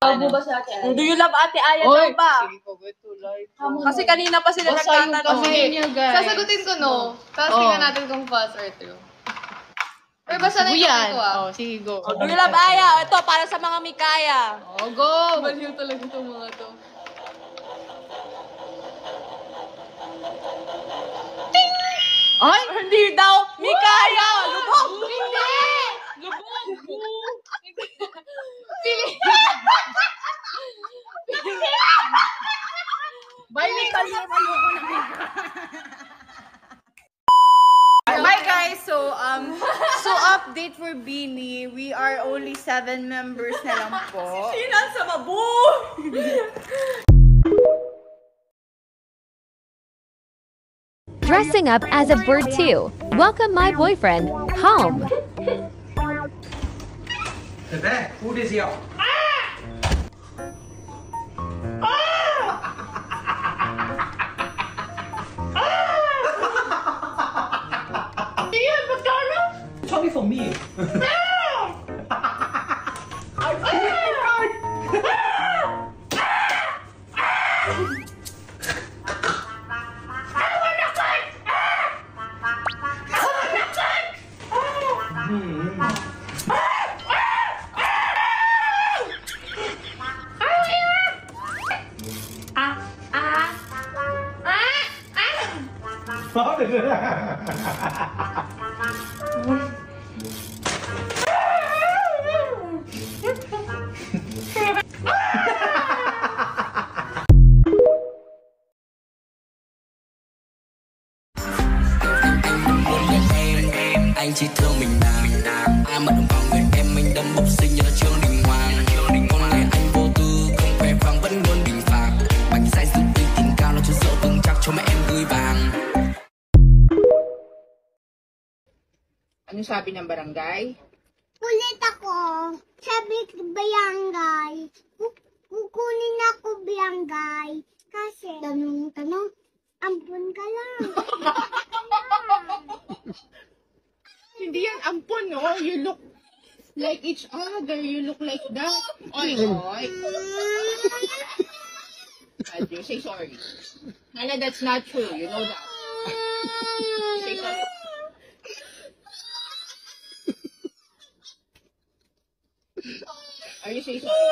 Ano ba sa ate? Do you love Ate Aya daw ba? Sige ko, tuloy. Kasi kanina pa sila nagtatanong. Sasagutin ko no. Tapos tingnan natin kung false or true. Pero basta na yung ito ah. Sige, go. Do you love Aya? Ito, para sa mga Mikaya. Go! Baliw talaga itong mga to. Ay, hindi daw. Mikaya! Lubog! Hindi! Lubog! Pili! Bye, Mikaya. Ayoko na. Bye, guys. So update for Beanie. We are only 7 members na lang po. Sinan sa mabu! Dressing up as a bird too. Welcome my boyfriend home. Bebe, food is here. It's only for me. Anh chỉ thương mình nam ai mà đụng vào người em mình đâm bốc sinh như là Trương Đình Hoàng. Con này anh vô tư không khoe khoang vẫn luôn bình phạt. Bánh sai sự uy tín cao nó chưa dỡ vững chắc cho mẹ em gửi vàng. Ano sabi ng barangay? Ulit ako. Sabi barangay. Kukunin ako barangay. Kasi, tanong, ampun ka lang. Hindi yan ampun, no? You look like each other. You look like that. Oy, oy. You say sorry. Nana, that's not true. You know that. Say sorry. Are you say sorry?